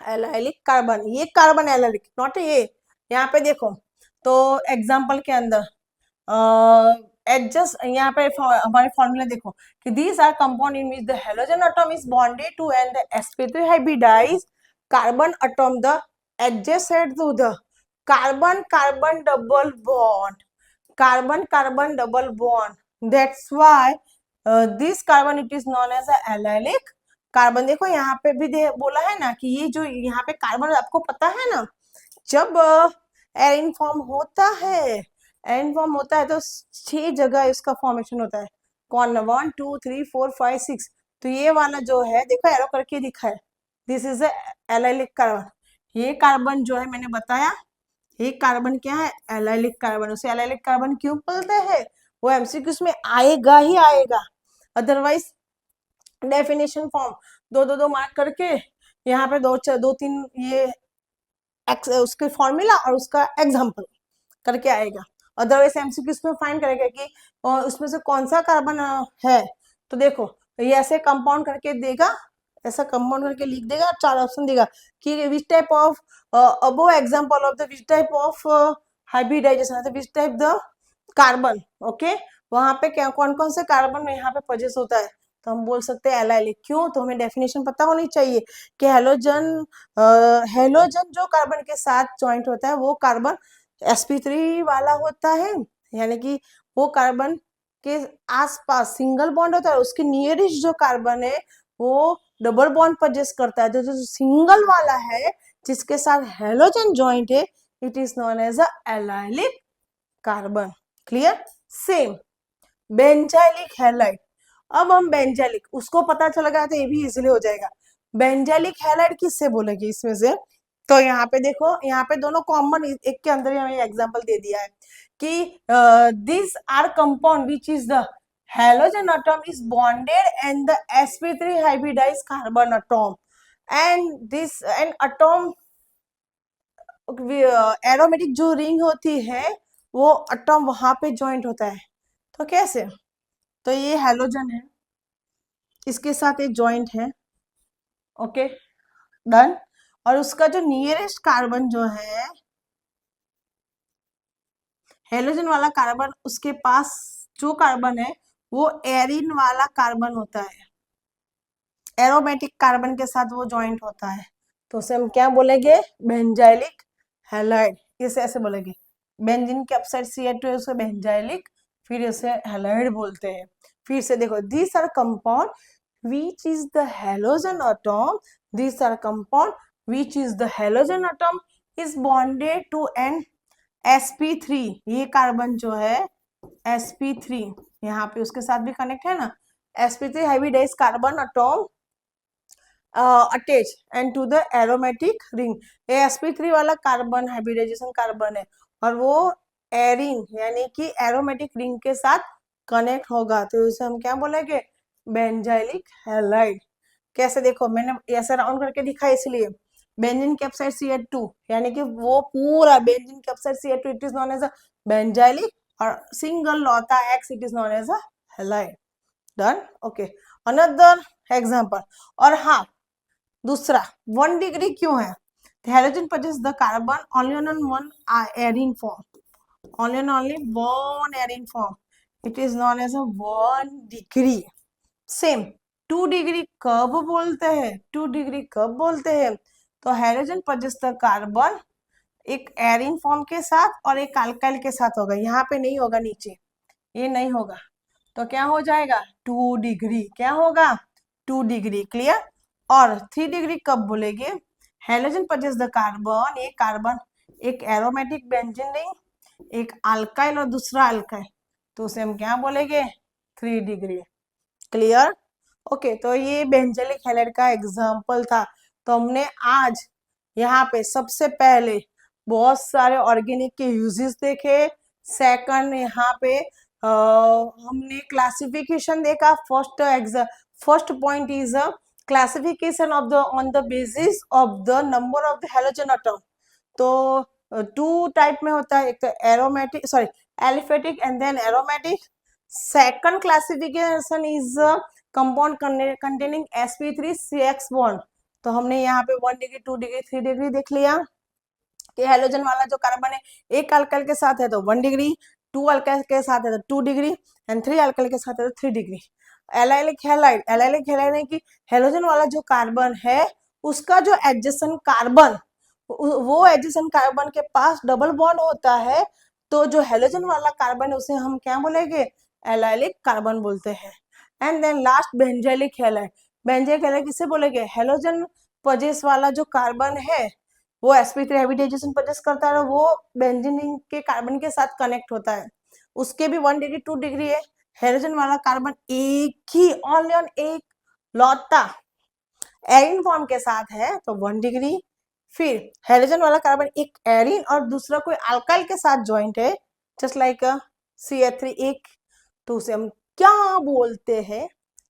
Allylic carbon. ये कार्बन एलाइलिक, नॉट ये। यहाँ पे देखो, तो एग्जाम्पल के अंदर एडजस्ट, यहाँ पे हमारे फॉर्मूला देखो कि these are compound in which the halogen atom is bonded to and the sp3 hybridize carbon atom the adjacent to the carbon carbon double bond, carbon carbon double bond, that's why this carbon it is known as allylic carbon. देखो यहाँ पे भी बोला है ना कि ये जो यहाँ पे कार्बन, आपको पता है ना, जब एरिन फॉर्म होता है, एरिन फॉर्म होता है तो 6 जगह इसका फॉर्मेशन होता है। कौन? 1 2 3 4 5 6। तो ये वाला जो है, देखो एरो करके दिखा है, दिस इज एलाइलिक कार्बन। ये कार्बन जो है मैंने बताया, ये कार्बन क्या है? Allylic carbon. उसे एलाइलिक कार्बन क्यों बोलते हैं? वो एमसीक्यूज में आएगा ही आएगा, अदरवाइज डेफिनेशन फॉर्म दो मार्क करके यहाँ पे दो तीन ये उसके फॉर्मूला और उसका एग्जांपल करके आएगा, अदरवाइज एमसीक्यूज में फाइंड करेगा कि उसमें से कौन सा कार्बन है। तो देखो ये ऐसे कंपाउंड करके देगा, ऐसा कंपाउंड करके लिख देगा, 4 ऑप्शन देगा कि which type of above example of the which type of hybridization, which type the carbon. Okay, वहां पे क्या कौन कौन से कार्बन यहाँ पे पजेस होता है, तो हम बोल सकते हैं एलाइलिक। क्यों? तो हमें डेफिनेशन पता होनी चाहिए कि हेलोजन जो कार्बन के साथ ज्वाइंट होता है वो कार्बन sp3 वाला होता है, यानी कि वो कार्बन के आसपास सिंगल बॉन्ड होता है, उसके नियरेस्ट जो कार्बन है वो डबल बॉन्ड पजेस करता है। तो जो सिंगल वाला है जिसके साथ हेलोजन ज्वाइंट है, it is known as a allylic carbon. Clear? Same benzylic halide. अब हम बेंजाइलिक, उसको पता चल गया तो ये भी इजीली हो जाएगा। बेंजाइलिक हैलाइड किससे बोलेगी इसमें से? तो यहाँ पे देखो, यहाँ पे दोनों कॉमन, एक के अंदर ही हमें एग्जांपल दे दिया है कि this are compound which is the halogen atom is bonded and the sp3 hybridized carbon atom and this and atom aromatic जो रिंग होती है वो एटॉम वहां पे ज्वाइंट होता है। तो कैसे? तो ये हेलोजन है, इसके साथ एक जॉइंट है, ओके डन। और उसका जो नियरेस्ट कार्बन जो है हेलोजन वाला कार्बन, उसके पास जो कार्बन है वो एरिन वाला कार्बन होता है, एरोमेटिक कार्बन के साथ वो जॉइंट होता है, तो उसे हम क्या बोलेंगे, बेंजाइलिक हैलाइड। इसे ऐसे बोलेंगे, बेंजीन के अपसाइड CH2 है उसे बेंजाइलिक, फिर उसे हैलाइड बोलते हैं। फिर से देखो, these are compound which is the halogen atom, these are compound which is the halogen atom is bonded to an sp3, ये कार्बन जो है sp3 यहाँ पे उसके साथ भी कनेक्ट है ना, sp3 hybridize carbon atom attach and to the aromatic ring. ये sp3 वाला कार्बन हाइब्रिडाइजेशन कार्बन है और वो एरिन यानी कि एरोमेटिक रिंग के साथ कनेक्ट होगा, तो उसे हम क्या बोलेंगे, बेंजाइलिक हैलाइड। कैसे, देखो मैंने ऐसे राउंड करके दिखा, इसलिए बेंजीन के अपसाइड CH2 यानी कि वो पूरा बेंजीन के upside CH2 it is known as a benzylic, और सिंगल लौता X it is known as a halide. Done, okay. Another example, और हाँ दूसरा 1 डिग्री क्यों है, halogen possess the carbon only on one arene form, only on only one arene form, it is known as a 1 degree। Same 2 degree कब बोलते हैं, 2 degree कब बोलते हैं, तो हेलोजन possess the कार्बन एक एरिन फॉर्म के साथ और एक अल्काइल के साथ होगा, यहाँ पे नहीं होगा, नीचे ये नहीं होगा, तो क्या हो जाएगा 2 डिग्री, क्या होगा 2 डिग्री, क्लियर। और 3 डिग्री कब बोलेंगे, हेलोजन possess द कार्बन, एक कार्बन एक एरोमेटिक बेंजीन रिंग, एक अल्काइल और दूसरा अल्काइल, तो उसे हम क्या बोलेंगे 3 डिग्री, क्लियर। ओके, तो ये बेंजाइलिक हैलाइड का एग्जांपल था। तो हमने आज यहाँ पे सबसे पहले बहुत सारे ऑर्गेनिक के यूजेस देखे, सेकंड यहाँ पे हमने क्लासिफिकेशन देखा, first point is a classification of the on the basis of the number of the halogen atom. तो 2 टाइप में होता है, एक तो aromatic sorry aliphatic and then aromatic. Second classification is compound containing sp3 CX bond. तो हमने यहाँ पे 1 डिग्री 2 डिग्री 3 डिग्री देख लिया कि हेलोजन वाला जो कार्बन है एक अल्काइल के साथ है तो 1 डिग्री, 2 अल्काइल के साथ है तो 2 डिग्री एंड 3 अल्काइल के साथ है तो 3 degree. Allylic halide, allylic halide है कि हेलोजन वाला जो कार्बन है उसका जो एडजेसेंट कार्बन, वो एडजेसेंट कार्बन के पास डबल बॉन्ड होता है, तो जो हेलोजन वाला कार्बन है उसे हम क्या बोलेंगे, एलाइलिक कार्बन बोलते हैं। And then last benzylic halide, benzylic halide किसे बोलेंगे, हेलोजन पजेस वाला जो कार्बन है वो sp3 हाइब्रिडाइजेशन प्रोसेस करता है, वो बेंजीन रिंग के कार्बन के साथ कनेक्ट होता है, उसके भी 1 डिग्री 2 डिग्री है। हेलोजन वाला कार्बन एक ही ओनली ऑन एक लौता एरिन फॉर्म के साथ है तो 1 डिग्री। फिर हेलोजन वाला कार्बन एक एरिन और दूसरा कोई अल्काइल के साथ ज्वाइंट है जस्ट लाइक CH3 एक, तो उसे हम क्या बोलते हैं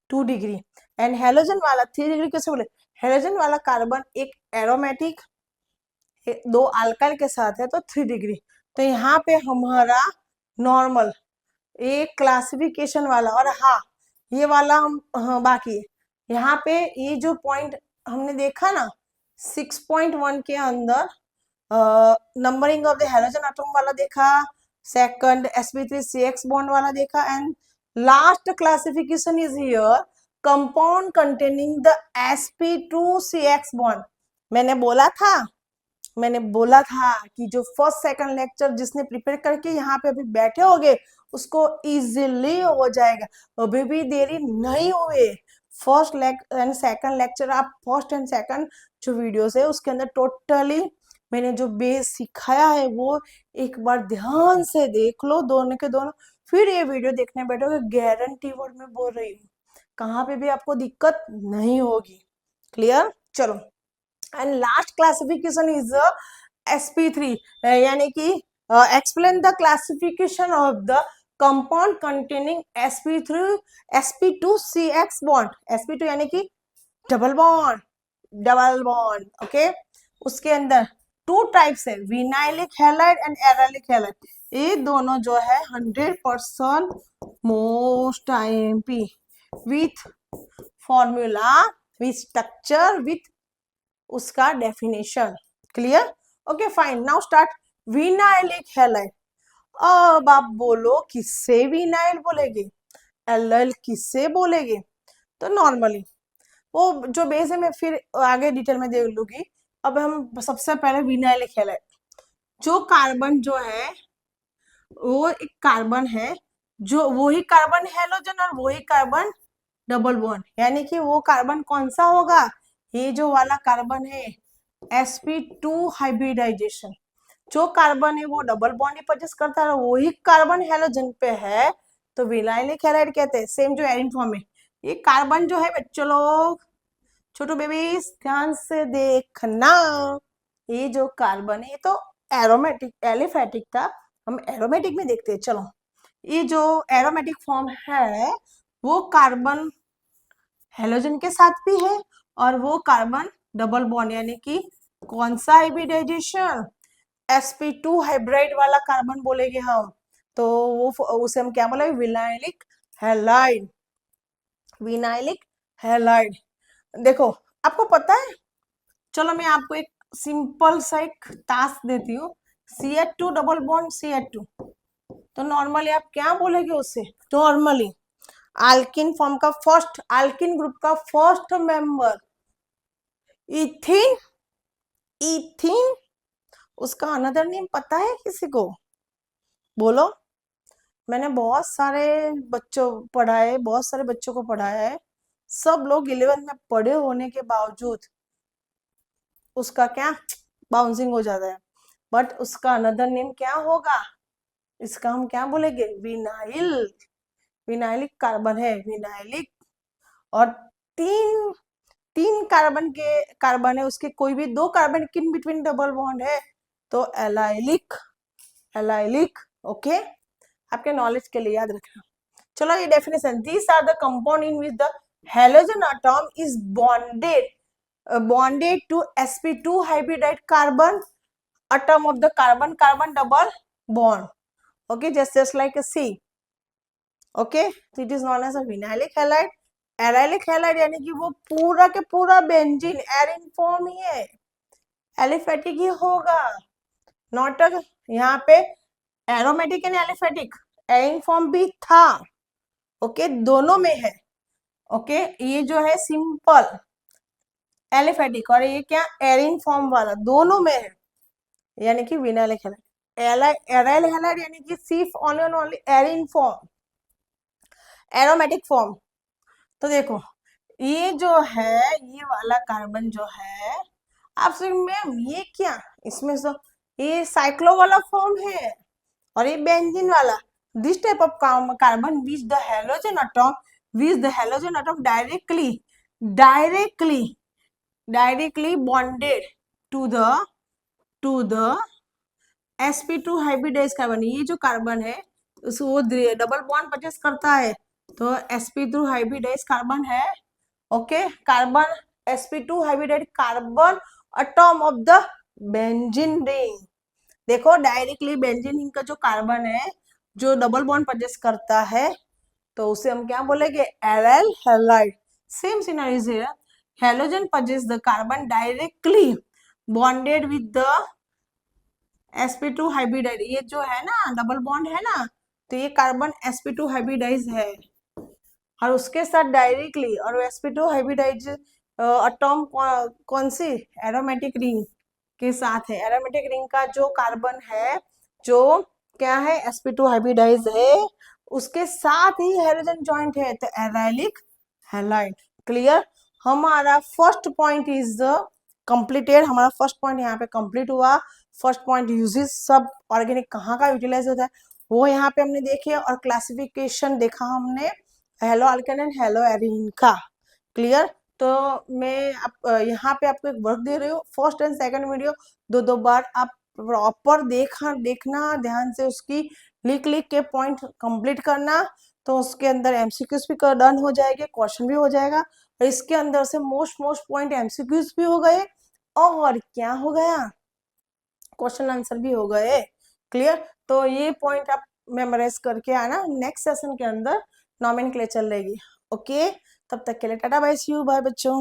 2 डिग्री। एंड हेलोजन वाला 3 डिग्री कैसे बोले, हेलोजन वाला कार्बन एक एरोमेटिक 2 अल्काइल के साथ है तो 3 डिग्री। तो यहाँ पे हमारा नॉर्मल एक क्लासिफिकेशन वाला, और हाँ ये वाला हम हाँ बाकी यहाँ पे ये जो पॉइंट हमने देखा ना 6.1 के अंदर numbering of the halogen atom वाला देखा, सेकंड sp3 CX बॉन्ड वाला देखा, and last classification is here compound containing the sp2 CX bond. मैंने बोला था कि जो फर्स्ट सेकंड लेक्चर जिसने प्रिपेयर करके यहाँ पे अभी बैठे होगे उसको इजीली हो जाएगा, अभी भी देरी नहीं हुए। फर्स्ट एंड सेकंड लेक्चर आप फर्स्ट एंड सेकंड जो वीडियोस है उसके अंदर टोटली मैंने जो बेस सिखाया है वो एक बार ध्यान से देख लो, दोनों के दोनों, फिर ये वीडियो देखने बैठोगे, गारंटी वर्ड में बोल रही हूँ, कहाँ पे भी आपको दिक्कत नहीं होगी, क्लियर। चलो, and last classification is sp3 यानी कि explain the classification of the compound containing sp2 CX bond, sp2 यानी कि डबल बॉन्ड, ओके। उसके अंदर 2 टाइप्स है, vinylic halide and arylic halide, ये दोनों जो है 100% most IMP with formula with structure with उसका definition. Clear? Okay fine, now start. Vinylic halide. अब आप बोलो किससे विनाइल बोलेगे, एल्लाइल किससे बोलेगे? तो नॉर्मली वो जो बेस है मैं फिर आगे डिटेल में देख लूंगी। अब हम सबसे पहले विनाइलिक हैलाइड, जो कार्बन जो है वो एक कार्बन है, जो वही कार्बन हैलोजन और वही कार्बन डबल बॉन्ड, यानी कि वो कार्बन कौन सा होगा, ये जो वाला कार्बन है sp2 हाइब्रिडाइजेशन। जो कार्बन है वो डबल बॉन्ड ही परचेस करता है, वही कार्बन हैलोजन पे है, तो विनाइलिक हैलाइड कहते हैं। सेम जो एरिन फॉर्म है, ये कार्बन जो है बच्चों लोग, छोटो बेबी ध्यान से देखना, ये जो कार्बन है ये तो एरोमेटिक एलिफेटिक था, हम एरोमेटिक में देखते हैं। चलो, ये जो एरोमेटिक फॉर्म है वो कार्बन हेलोजन के साथ भी है, और वो कार्बन डबल बॉन्ड यानी कि कौन सा हाइब्रिडाइजेशन, sp2 हाइब्रिड वाला कार्बन बोलेंगे हम, तो वो उसे हम क्या बोलेंगे, विनाइलिक हैलाइड। Vinylic halide. देखो आपको पता है, चलो मैं आपको एक सिंपल सा एक टास्क देती हूँ, CH2 डबल बॉन्ड CH2, तो नॉर्मली आप क्या बोलेंगे उससे? नॉर्मली अल्किन फॉर्म का फर्स्ट, अल्किन ग्रुप का फर्स्ट मेंबर इथिन, इथिन, उसका अनदर नेम पता है किसी को? बोलो। मैंने बहुत सारे बच्चों पढ़ाए, बहुत सारे बच्चों को पढ़ाया है, सब लोग 11th में पढ़े होने के बावजूद उसका क्या बाउंसिंग हो जाता है, बट उसका अनदर नेम क्या होगा, इसका हम क्या बोलेंगे, विनाइल। विनाइलिक कार्बन है, विनाइलिक। और तीन तीन कार्बन है उसके, कोई भी दो कार्बन के इन बिटवीन डबल बॉन्ड है तो एलाइलिक, एलाइलिक। ओके, आपके नॉलेज के लिए याद रखना। चलो ये definition, these are the compound in which the halogen atom is bonded to sp2 hybridized carbon atom of the carbon carbon double bond. Okay, just like a C. Okay, so it is known as a vinylic halide. Arylic halide यानी कि वो पूरा के पूरा benzene Erin form ही है, aliphatic ही होगा, not यहाँ पे aromatic and aliphatic, arene form भी था। ओके, दोनों में है। ओके, ये जो है सिंपल एलिफेटिक और ये क्या एरिन फॉर्म वाला, दोनों में है, यानी कि विनाइलिक हैलाइड। एराइल हैलाइड यानी कि सिर्फ only arene form, aromatic form. तो देखो ये जो है, ये वाला कार्बन जो है, आपसे मैम ये क्या, इसमें तो ये साइक्लो वाला फॉर्म है और ये बेंजीन वाला, this type of carbon which the halogen atom, which the halogen atom directly directly directly bonded to the sp2 hybridize carbon. ये जो कार्बन है उसको वो डबल बॉन्ड परचेस करता है, तो sp2 हाइब्रिडाइज कार्बन है। Okay, carbon sp2 hybridize carbon atom of the benzene ring. देखो डायरेक्टली बेंजीन रिंग का जो कार्बन है जो डबल बॉन्ड परचेस करता है, तो उसे हम क्या बोलेंगे, aryl halide. Same scenario is here, halogen possess the carbon directly bonded with the sp2 hybridize. ये जो है ना डबल बॉन्ड है ना, तो ये कार्बन sp2 हाइब्रिडाइज है और उसके साथ डायरेक्टली, और sp2 हाइब्रिडाइज एटॉम कौन सी, एरोमेटिक रिंग के साथ है। एरोमेटिक रिंग का जो कार्बन है जो क्या है, sp2 हाइब्रिडाइज है, उसके साथ ही हाइड्रोजन जॉइंट है, तो एराइलिक हैलाइड। क्लियर? हमारा फर्स्ट पॉइंट इज कंप्लीटेड, हमारा फर्स्ट पॉइंट यहाँ पे कंप्लीट हुआ। फर्स्ट पॉइंट यूजेस सब ऑर्गेनिक कहाँ का यूटिलाइज होता है वो यहाँ पे हमने देखे, और क्लासिफिकेशन देखा हमने hello alkane and haloarene का। क्लियर? तो मैं यहाँ पे आपको एक वर्क दे रही हूँ, फर्स्ट एंड सेकंड वीडियो दो बार आप प्रॉपर देखना ध्यान से, उसकी लिख के पॉइंट कंप्लीट करना, तो उसके अंदर एमसीक्यूज भी डन हो जाएंगे, क्वेश्चन भी हो जाएगा, और इसके अंदर से मोस्ट पॉइंट एमसीक्यूज भी हो गए और क्या हो गया, क्वेश्चन आंसर भी हो गए। क्लियर? तो ये पॉइंट आप मेमोराइज करके आना, नेक्स्ट सेशन के अंदर नॉमेनक्लेचर लेगी। ओके, तब तक के लिए tata bye, see you, bye बच्चों।